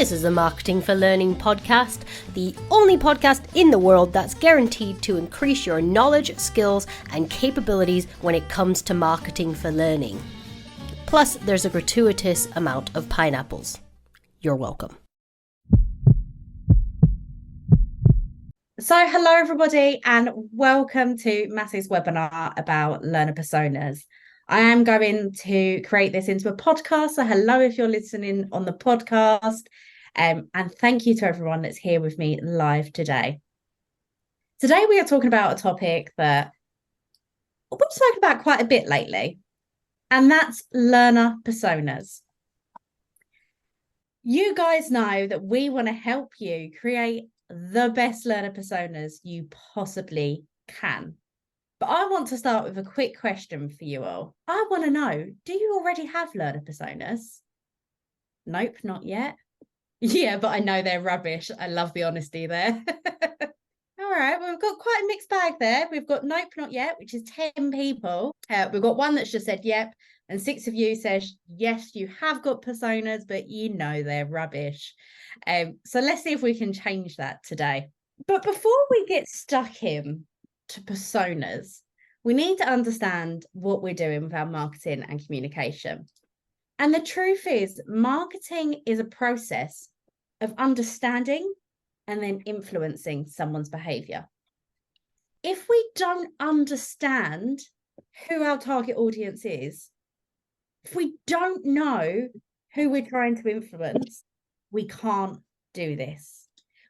This is a Marketing for Learning podcast, the only podcast in the world that's guaranteed to increase your knowledge, skills, and capabilities when it comes to marketing for learning. Plus, there's a gratuitous amount of pineapples. You're welcome. So hello everybody and welcome to Massey's webinar about learner personas. I am going to create this into a podcast, so hello if you're listening on the podcast, and thank you to everyone that's here with me live today. Today we are talking about a topic that we've spoken about quite a bit lately, and that's learner personas. You guys know that we want to help you create the best learner personas you possibly can. But I want to start with a quick question for you all. I want to know, do you already have learner personas? Nope, not yet. Yeah, but I know they're rubbish. I love the honesty there. All right, well, we've got quite a mixed bag there. We've got nope, not yet, which is 10 people. We've got one that's just said yep, and 6 of you says, yes, you have got personas, but you know they're rubbish. So let's see if we can change that today. But before we get stuck in to personas, we need to understand what we're doing with our marketing and communication. And the truth is, marketing is a process of understanding and then influencing someone's behavior. If we don't understand who our target audience is, if we don't know who we're trying to influence, we can't do this.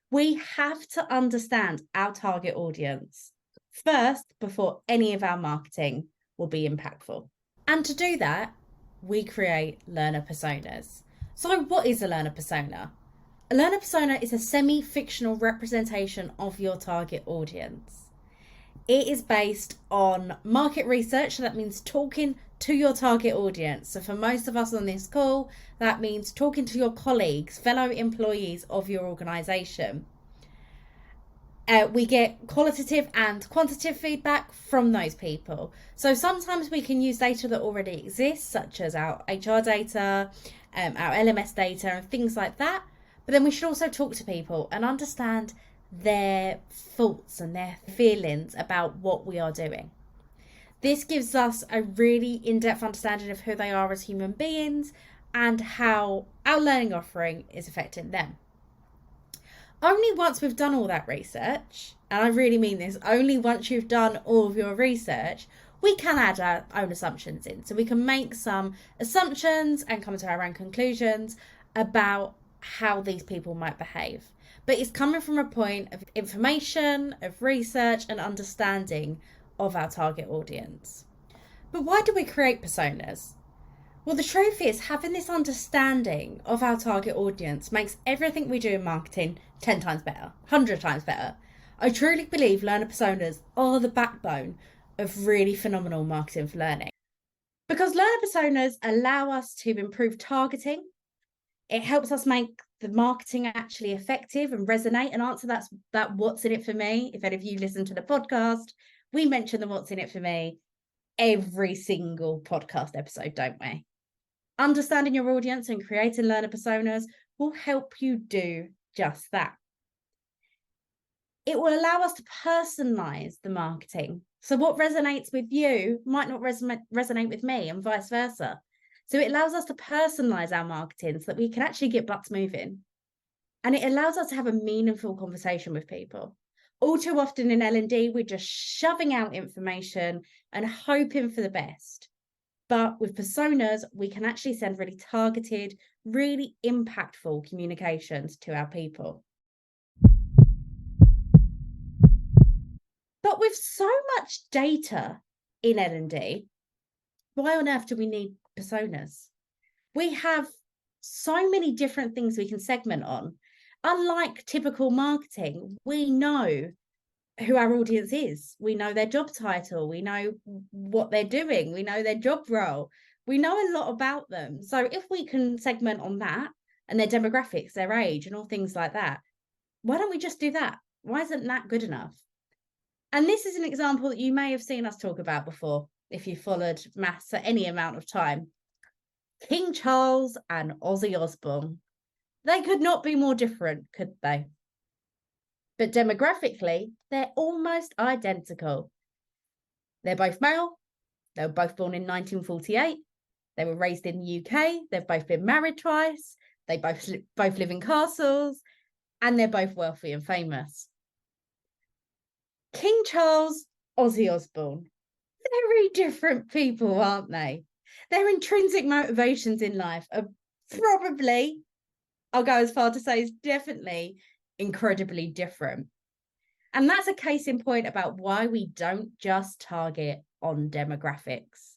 We have to understand our target audience first before any of our marketing will be impactful. And to do that, we create learner personas. So what is a learner persona? A learner persona is a semi-fictional representation of your target audience. It is based on market research, so that means talking to your target audience. So for most of us on this call, that means talking to your colleagues, fellow employees of your organisation. We get qualitative and quantitative feedback from those people. So sometimes we can use data that already exists, such as our HR data, our LMS data, and things like that. But then we should also talk to people and understand their thoughts and their feelings about what we are doing. This gives us a really in-depth understanding of who they are as human beings and how our learning offering is affecting them. Only once we've done all that research, and I really mean this, only once you've done all of your research, we can add our own assumptions in. So we can make some assumptions and come to our own conclusions about how these people might behave. But it's coming from a point of information, of research and understanding of our target audience. But why do we create personas? Well, the truth is, having this understanding of our target audience makes everything we do in marketing 10 times better, 100 times better. I truly believe learner personas are the backbone of really phenomenal marketing for learning. Because learner personas allow us to improve targeting. It helps us make the marketing actually effective and resonate and answer that what's in it for me. If any of you listen to the podcast, we mention the what's in it for me every single podcast episode, don't we? Understanding your audience and creating learner personas will help you do just that. It will allow us to personalize the marketing. So what resonates with you might not resonate with me and vice versa. So it allows us to personalize our marketing so that we can actually get butts moving. And it allows us to have a meaningful conversation with people. All too often in L&D, we're just shoving out information and hoping for the best. But with personas, we can actually send really targeted, really impactful communications to our people. But with so much data in L&D, why on earth do we need personas? We have so many different things we can segment on. Unlike typical marketing, we know who our audience is. We know their job title. We know what they're doing. We know their job role. We know a lot about them. So if we can segment on that and their demographics, their age and all things like that, why don't we just do that? Why isn't that good enough? And this is an example that you may have seen us talk about before, if you followed maths for any amount of time. King Charles and Ozzy Osbourne. They could not be more different, could they? But demographically, they're almost identical. They're both male. They were both born in 1948. They were raised in the UK. They've both been married twice. They both live in castles, and they're both wealthy and famous. King Charles, Ozzy Osbourne. Very different people, aren't they? Their intrinsic motivations in life are probably, I'll go as far to say, is definitely incredibly different. And that's a case in point about why we don't just target on demographics.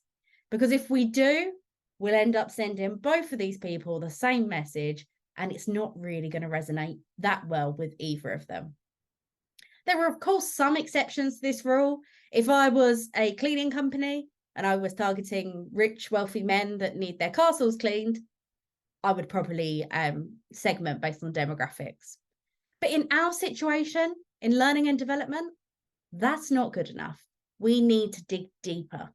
Because if we do, we'll end up sending both of these people the same message, and it's not really going to resonate that well with either of them. There are, of course, some exceptions to this rule. If I was a cleaning company and I was targeting rich, wealthy men that need their castles cleaned, I would probably segment based on demographics. But in our situation, in learning and development, that's not good enough. We need to dig deeper.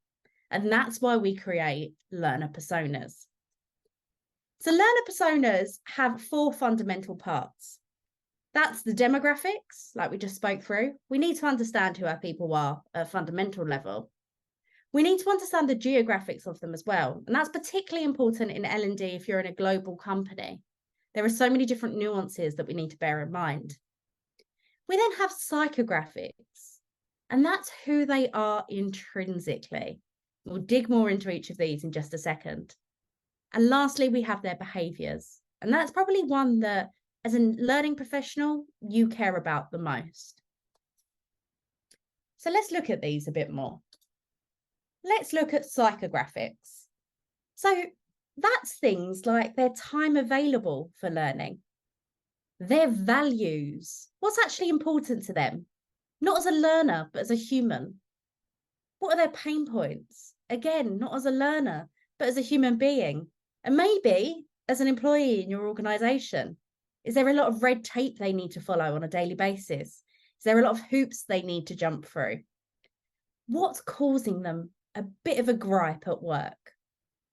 And that's why we create learner personas. So learner personas have 4 fundamental parts. That's the demographics, like we just spoke through. We need to understand who our people are at a fundamental level. We need to understand the geographics of them as well. And that's particularly important in L&D if you're in a global company. There are so many different nuances that we need to bear in mind. We then have psychographics, and that's who they are intrinsically. We'll dig more into each of these in just a second. And lastly, we have their behaviors. And that's probably one that, as a learning professional, you care about the most. So let's look at these a bit more. Let's look at psychographics. So that's things like their time available for learning, their values, what's actually important to them, not as a learner, but as a human. What are their pain points? Again, not as a learner, but as a human being. And maybe as an employee in your organization. Is there a lot of red tape they need to follow on a daily basis? Is there a lot of hoops they need to jump through? What's causing them a bit of a gripe at work?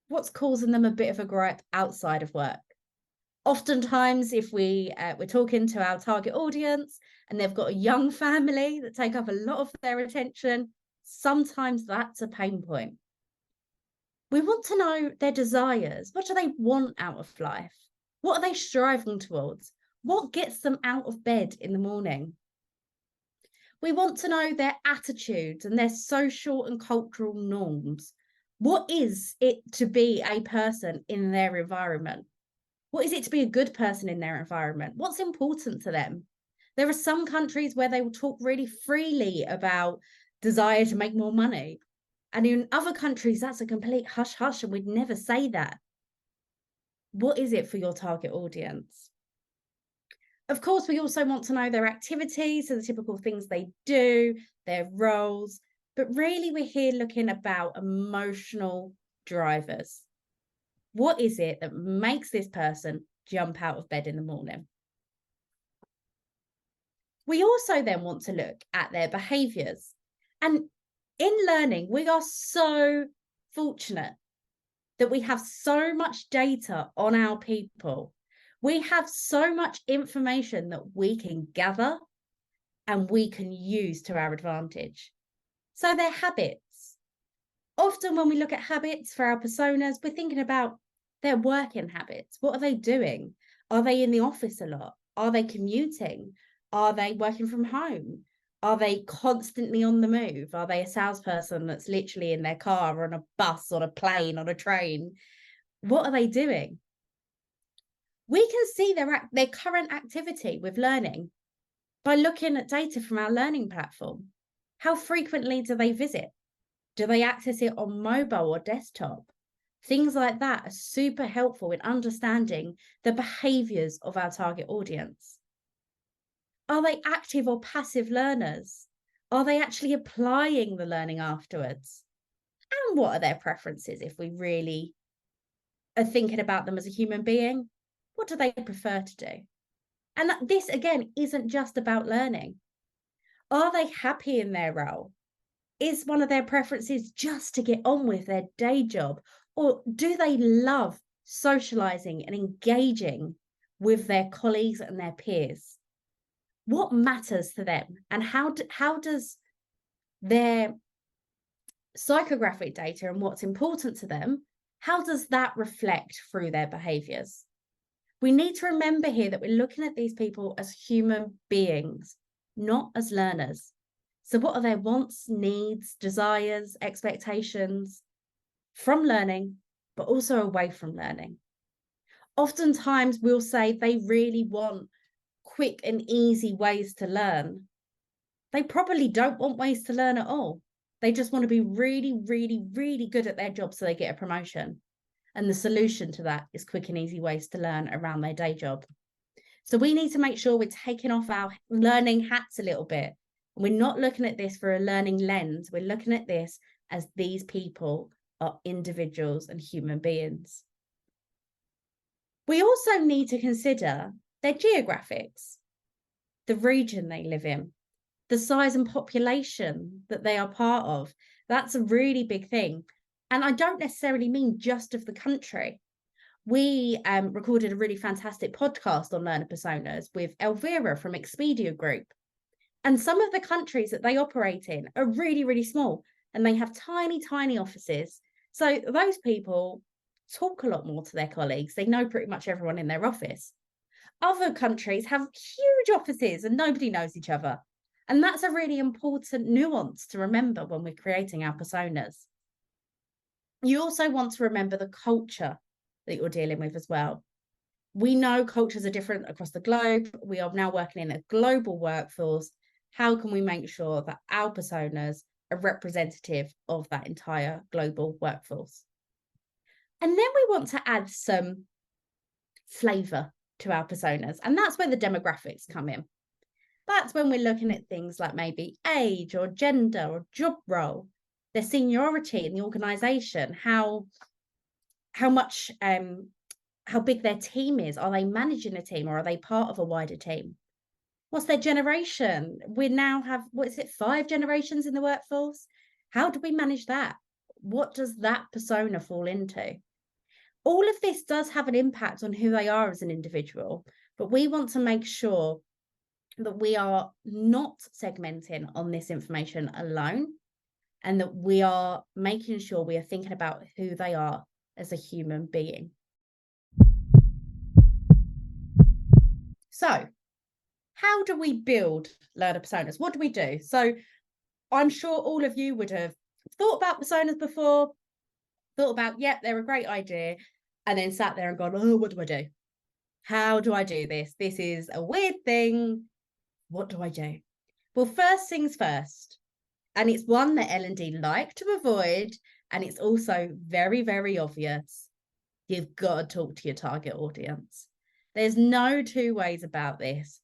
What's causing them a bit of a gripe outside of work? Oftentimes, if we're talking to our target audience and they've got a young family that take up a lot of their attention, sometimes that's a pain point. We want to know their desires. What do they want out of life? What are they striving towards? What gets them out of bed in the morning? We want to know their attitudes and their social and cultural norms. What is it to be a person in their environment? What is it to be a good person in their environment? What's important to them? There are some countries where they will talk really freely about desire to make more money. And in other countries, that's a complete hush hush, and we'd never say that. What is it for your target audience? Of course, we also want to know their activities, so the typical things they do, their roles, but really we're here looking about emotional drivers. What is it that makes this person jump out of bed in the morning? We also then want to look at their behaviors. And in learning, we are so fortunate that we have so much data on our people. We have so much information that we can gather and we can use to our advantage. So their habits. Often when we look at habits for our personas, we're thinking about their working habits. What are they doing? Are they in the office a lot? Are they commuting? Are they working from home? Are they constantly on the move? Are they a salesperson that's literally in their car, on a bus, on a plane, on a train? What are they doing? We can see their current activity with learning by looking at data from our learning platform. How frequently do they visit? Do they access it on mobile or desktop? Things like that are super helpful in understanding the behaviors of our target audience. Are they active or passive learners? Are they actually applying the learning afterwards? And what are their preferences if we really are thinking about them as a human being? What do they prefer to do? And this, again, isn't just about learning. Are they happy in their role? Is one of their preferences just to get on with their day job? Or do they love socializing and engaging with their colleagues and their peers? What matters to them? And how does their psychographic data and what's important to them, how does that reflect through their behaviors? We need to remember here that we're looking at these people as human beings, not as learners. So what are their wants, needs, desires, expectations from learning, but also away from learning? Oftentimes we'll say they really want quick and easy ways to learn. They probably don't want ways to learn at all. They just want to be really, really, really good at their job so they get a promotion. And the solution to that is quick and easy ways to learn around their day job. So we need to make sure we're taking off our learning hats a little bit. We're not looking at this for a learning lens. We're looking at this as these people are individuals and human beings. We also need to consider their geographics, the region they live in, the size and population that they are part of. That's a really big thing. And I don't necessarily mean just of the country. We recorded a really fantastic podcast on learner personas with Elvira from Expedia Group. And some of the countries that they operate in are really, really small, and they have tiny, tiny offices. So those people talk a lot more to their colleagues. They know pretty much everyone in their office. Other countries have huge offices and nobody knows each other. And that's a really important nuance to remember when we're creating our personas. You also want to remember the culture that you're dealing with as well. We know cultures are different across the globe. We are now working in a global workforce. How can we make sure that our personas are representative of that entire global workforce? And then we want to add some flavor to our personas. And that's where the demographics come in. That's when we're looking at things like maybe age or gender or job role, their seniority in the organization, how big their team is. Are they managing a team or are they part of a wider team? What's their generation? We now have, 5 generations in the workforce? How do we manage that? What does that persona fall into? All of this does have an impact on who they are as an individual, but we want to make sure that we are not segmenting on this information alone, and that we are making sure we are thinking about who they are as a human being. So, how do we build learner personas? What do we do? So, I'm sure all of you would have thought about personas before, thought about, yep, they're a great idea, and then sat there and gone, oh, what do I do? How do I do this? This is a weird thing. What do I do? Well, first things first, and it's one that L&D like to avoid, and it's also very, very obvious. You've got to talk to your target audience. There's no two ways about this.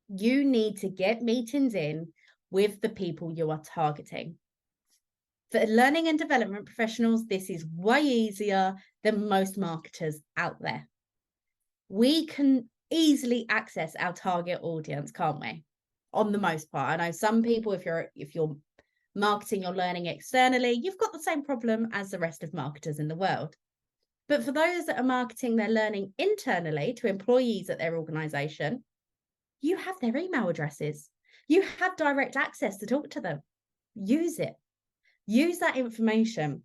You need to get meetings in with the people you are targeting. For learning and development professionals, this is way easier than most marketers out there. We can easily access our target audience, can't we? On the most part. I know some people, if you're marketing your learning externally, you've got the same problem as the rest of marketers in the world. But for those that are marketing their learning internally to employees at their organization, you have their email addresses. You have direct access to talk to them. Use it. Use that information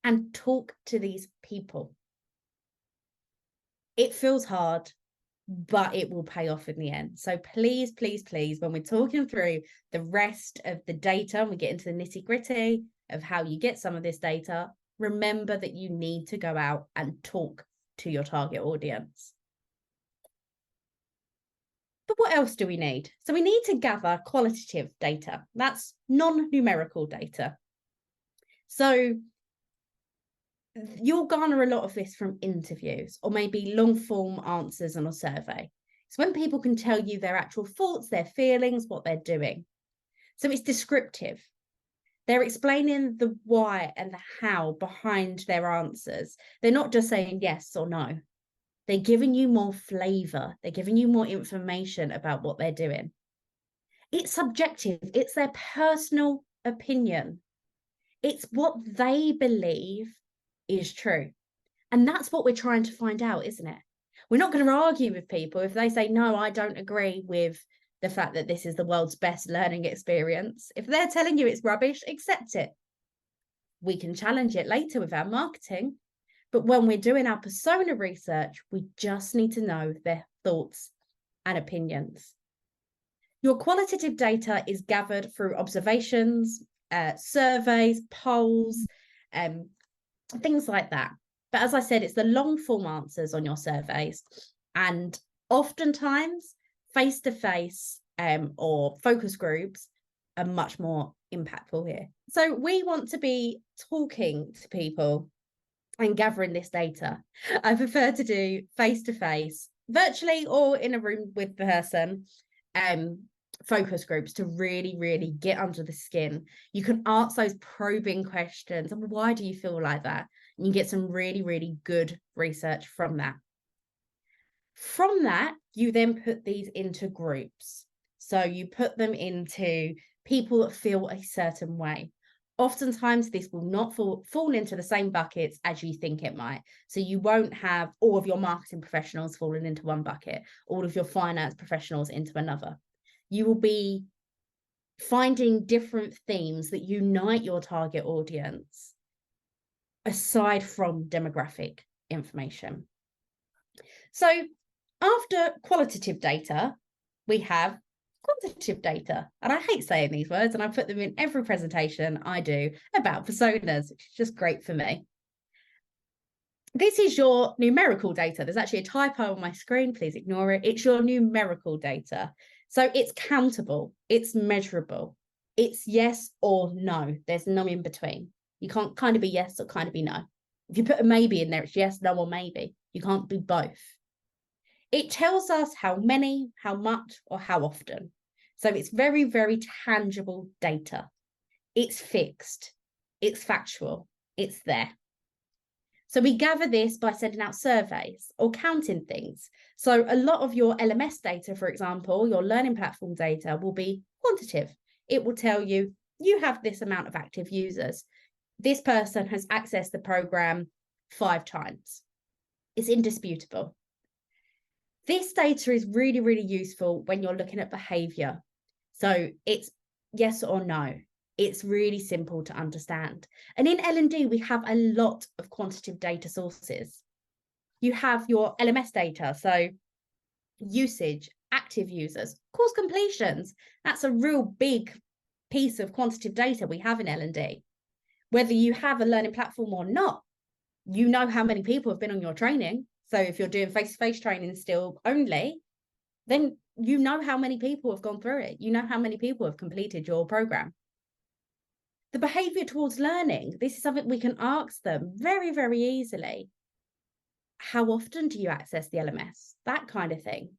and talk to these people. It feels hard, but it will pay off in the end. So please, please, please, when we're talking through the rest of the data and we get into the nitty-gritty of how you get some of this data, remember that you need to go out and talk to your target audience. But what else do we need? So we need to gather qualitative data. That's non-numerical data. So you'll garner a lot of this from interviews or maybe long form answers on a survey. It's when people can tell you their actual thoughts, their feelings, what they're doing. So it's descriptive. They're explaining the why and the how behind their answers. They're not just saying yes or no. They're giving you more flavor. They're giving you more information about what they're doing. It's subjective. It's their personal opinion. It's what they believe is true. And that's what we're trying to find out, isn't it? We're not going to argue with people if they say, no, I don't agree with the fact that this is the world's best learning experience. If they're telling you it's rubbish, accept it. We can challenge it later with our marketing. But when we're doing our persona research, we just need to know their thoughts and opinions. Your qualitative data is gathered through observations, surveys, polls, things like that. But as I said, it's the long form answers on your surveys. And oftentimes, face-to-face or focus groups are much more impactful here. So we want to be talking to people and gathering this data. I prefer to do face-to-face, virtually or in a room with the person, focus groups to really, really get under the skin. You can ask those probing questions. And why do you feel like that? And you get some really, really good research from that. From that, you then put these into groups. So you put them into people that feel a certain way. Oftentimes, this will not fall into the same buckets as you think it might. So you won't have all of your marketing professionals falling into one bucket, all of your finance professionals into another. You will be finding different themes that unite your target audience aside from demographic information. So after qualitative data, we have quantitative data. And I hate saying these words, and I put them in every presentation I do about personas, which is just great for me. This is your numerical data. There's actually a typo on my screen. Please ignore it. It's your numerical data. So it's countable, it's measurable, it's yes or no. There's no in between. You can't kind of be yes or kind of be no. If you put a maybe in there, it's yes, no, or maybe. You can't be both. It tells us how many, how much, or how often. So it's very, very tangible data. It's fixed, it's factual, it's there. So we gather this by sending out surveys or counting things. So a lot of your LMS data, for example, your learning platform data will be quantitative. It will tell you, you have this amount of active users. This person has accessed the program 5 times. It's indisputable. This data is really, really useful when you're looking at behavior. So it's yes or no. It's really simple to understand. And in L&D, we have a lot of quantitative data sources. You have your LMS data, so usage, active users, course completions. That's a real big piece of quantitative data we have in L&D. Whether you have a learning platform or not, you know how many people have been on your training. So if you're doing face-to-face training still only, then you know how many people have gone through it. You know how many people have completed your program. The behavior towards learning, this is something we can ask them very, very easily. How often do you access the LMS? That kind of thing.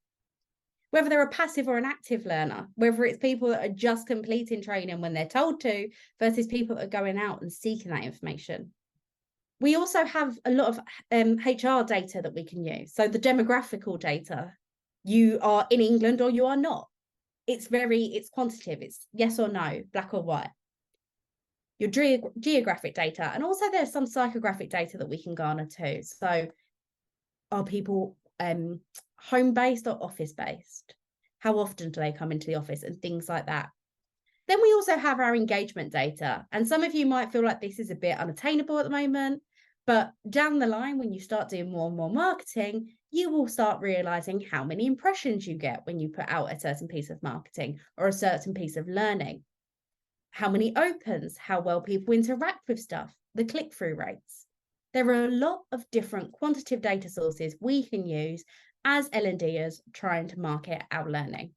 Whether they're a passive or an active learner, whether it's people that are just completing training when they're told to versus people that are going out and seeking that information. We also have a lot of HR data that we can use. So the demographical data, you are in England or you are not. It's quantitative. It's yes or no, black or white. Your geographic data, and also there's some psychographic data that we can garner too. So are people home-based or office-based? How often do they come into the office and things like that? Then we also have our engagement data. And some of you might feel like this is a bit unattainable at the moment, but down the line, when you start doing more and more marketing, you will start realizing how many impressions you get when you put out a certain piece of marketing or a certain piece of learning. How many opens, how well people interact with stuff, the click-through rates. There are a lot of different quantitative data sources we can use as L&Ders trying to market our learning.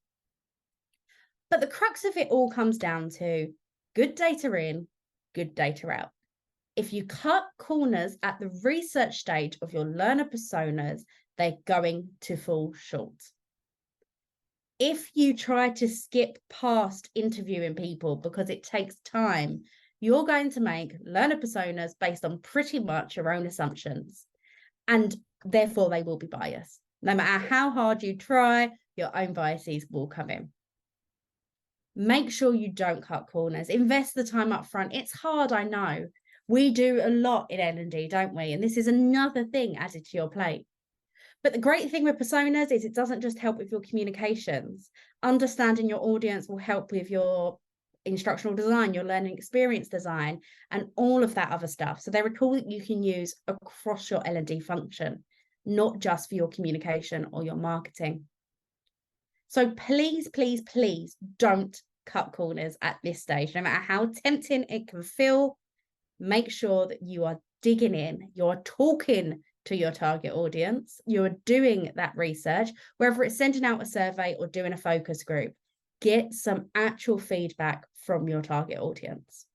But the crux of it all comes down to good data in, good data out. If you cut corners at the research stage of your learner personas, they're going to fall short. If you try to skip past interviewing people because it takes time, you're going to make learner personas based on pretty much your own assumptions, and therefore they will be biased. No matter how hard you try, your own biases will come in. Make sure you don't cut corners. Invest the time up front. It's hard, I know. We do a lot in L&D, don't we? And this is another thing added to your plate. But the great thing with personas is it doesn't just help with your communications. Understanding your audience will help with your instructional design, your learning experience design, and all of that other stuff. So they're a tool that you can use across your L&D function, not just for your communication or your marketing. So please, please, please don't cut corners at this stage. No matter how tempting it can feel, make sure that you are digging in, you're talking to your target audience, you're doing that research, whether it's sending out a survey or doing a focus group. Get some actual feedback from your target audience.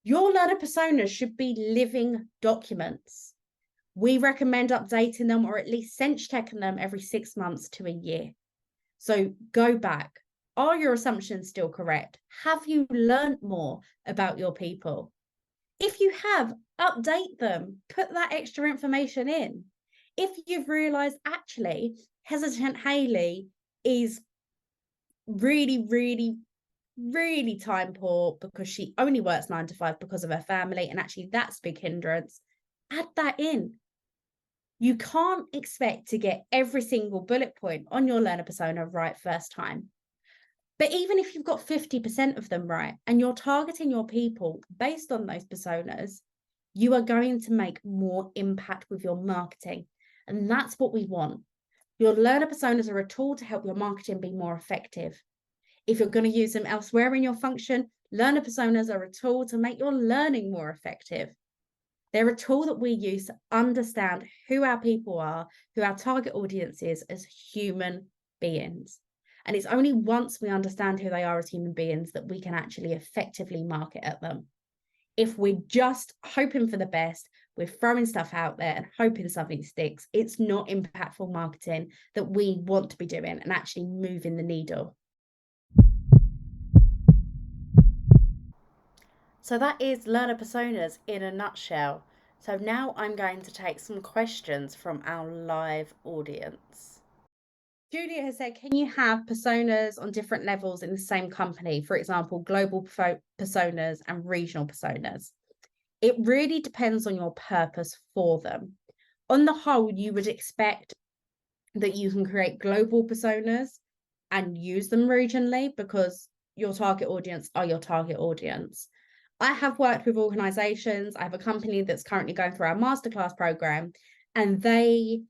Your learner personas should be living documents. We recommend updating them or at least sense checking them every 6 months to a year. So go back. Are your assumptions still correct? Have you learned more about your people? If you have, update them. Put that extra information in. If you've realized actually hesitant Hayley is really, really, really time poor because she only works 9 to 5 because of her family, and actually that's a big hindrance, add that in. You can't expect to get every single bullet point on your learner persona right first time. But even if you've got 50% of them right and you're targeting your people based on those personas, you are going to make more impact with your marketing. And that's what we want. Your learner personas are a tool to help your marketing be more effective. If you're going to use them elsewhere in your function, learner personas are a tool to make your learning more effective. They're a tool that we use to understand who our people are, who our target audience is as human beings. And it's only once we understand who they are as human beings that we can actually effectively market at them. If we're just hoping for the best, we're throwing stuff out there and hoping something sticks, it's not impactful marketing that we want to be doing and actually moving the needle. So that is learner personas in a nutshell. So now I'm going to take some questions from our live audience. Julia has said, can you have personas on different levels in the same company? For example, global personas and regional personas. It really depends on your purpose for them. On the whole, you would expect that you can create global personas and use them regionally because your target audience are your target audience. I have worked with organizations. I have a company that's currently going through our masterclass program, and they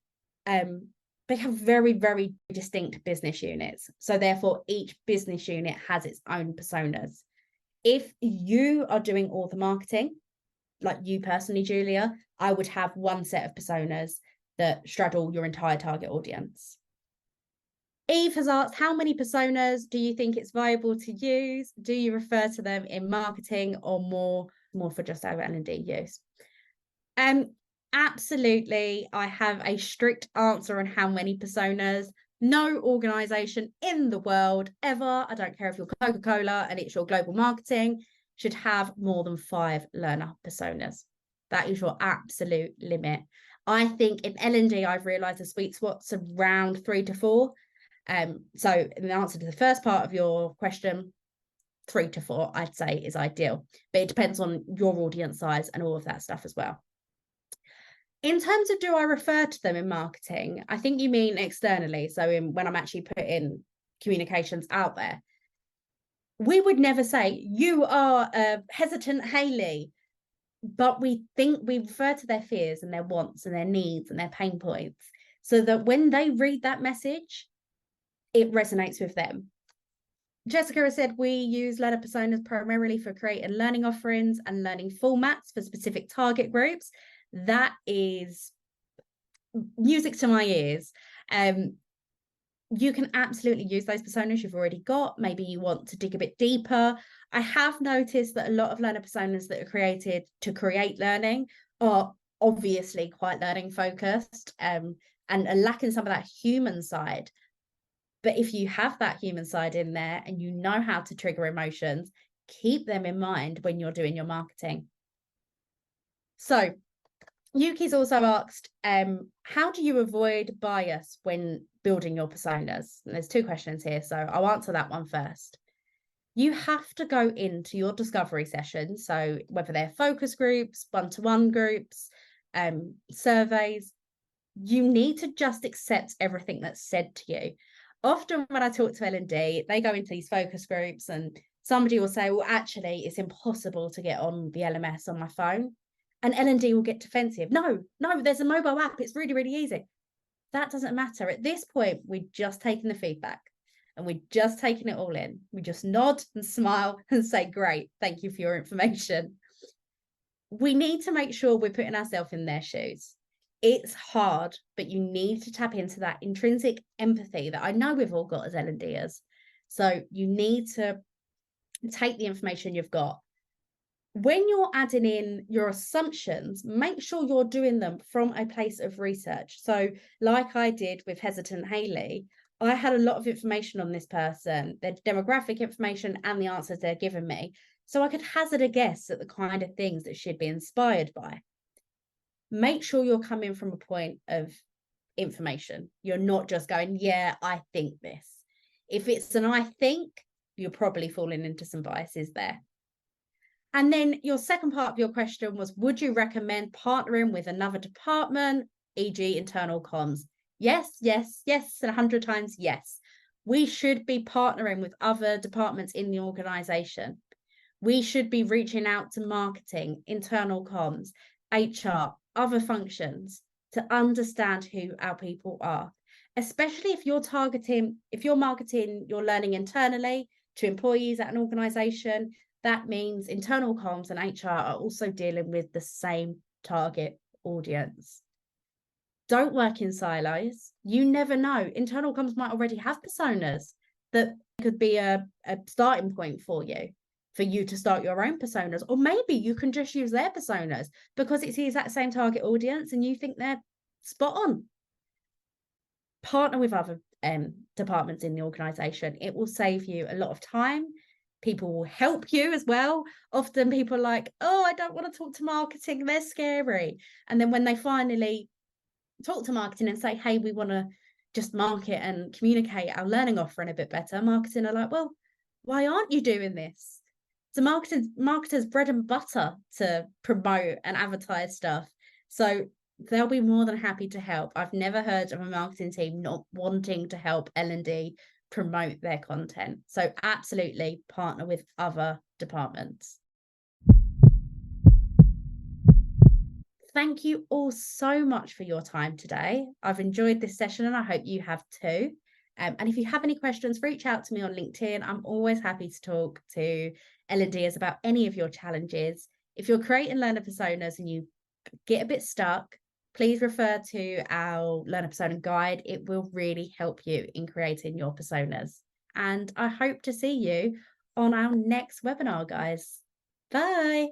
have very, very distinct business units. So therefore, each business unit has its own personas. If you are doing all the marketing, like you personally, Julia, I would have one set of personas that straddle your entire target audience. Eve has asked, how many personas do you think it's viable to use? Do you refer to them in marketing or more for just our L&D use? Absolutely. I have a strict answer on how many personas. No organization in the world ever, I don't care if you're Coca-Cola and it's your global marketing, should have more than 5 learner personas. That is your absolute limit. I think in L&D, I've realized the sweet spot's around 3 to 4. So in the answer to the first part of your question, 3 to 4, I'd say is ideal, but it depends on your audience size and all of that stuff as well. In terms of do I refer to them in marketing, I think you mean externally. So when I'm actually putting communications out there, we would never say you are a hesitant Hayley, but we refer to their fears and their wants and their needs and their pain points so that when they read that message, it resonates with them. Jessica has said we use learner personas primarily for creating learning offerings and learning formats for specific target groups. That is music to my ears. You can absolutely use those personas you've already got. Maybe you want to dig a bit deeper. I have noticed that a lot of learner personas that are created to create learning are obviously quite learning focused and are lacking some of that human side. But if you have that human side in there and you know how to trigger emotions, keep them in mind when you're doing your marketing. So Yuki's also asked, how do you avoid bias when building your personas? And there's 2 questions here, so I'll answer that one first. You have to go into your discovery sessions, so whether they're focus groups, one-to-one groups, surveys, you need to just accept everything that's said to you. Often when I talk to L&D, they go into these focus groups and somebody will say, well, actually, it's impossible to get on the LMS on my phone. And L&D will get defensive. No, there's a mobile app. It's really, really easy. That doesn't matter. At this point, we're just taking the feedback and we're just taking it all in. We just nod and smile and say, great, thank you for your information. We need to make sure we're putting ourselves in their shoes. It's hard, but you need to tap into that intrinsic empathy that I know we've all got as L&Ders. So you need to take the information you've got. When you're adding in your assumptions, make sure you're doing them from a place of research. So like I did with Hesitant Haley, I had a lot of information on this person, their demographic information and the answers they're giving me. So I could hazard a guess at the kind of things that she'd be inspired by. Make sure you're coming from a point of information. You're not just going, yeah, I think this. If it's an I think, you're probably falling into some biases there. And then your second part of your question was, would you recommend partnering with another department, e.g. internal comms? Yes, and 100 times yes. We should be partnering with other departments in the organization. We should be reaching out to marketing, internal comms, HR, other functions to understand who our people are, especially if you're marketing your learning internally to employees at an organization. That means internal comms and HR are also dealing with the same target audience. Don't work in silos. You never know. Internal comms might already have personas that could be a starting point for you to start your own personas. Or maybe you can just use their personas because it's the exact same target audience and you think they're spot on. Partner with other departments in the organization. It will save you a lot of time. People will help you as well. Often people are like, oh, I don't want to talk to marketing. They're scary. And then when they finally talk to marketing and say, hey, we want to just market and communicate our learning offering a bit better, marketing are like, well, why aren't you doing this? So marketers' bread and butter to promote and advertise stuff. So they'll be more than happy to help. I've never heard of a marketing team not wanting to help L&D promote their content. So absolutely partner with other departments. Thank you all so much for your time today. I've enjoyed this session and I hope you have too. And if you have any questions, reach out to me on LinkedIn. I'm always happy to talk to L&Ders about any of your challenges. If you're creating learner personas and you get a bit stuck, please refer to our learner persona guide. It will really help you in creating your personas. And I hope to see you on our next webinar, guys. Bye.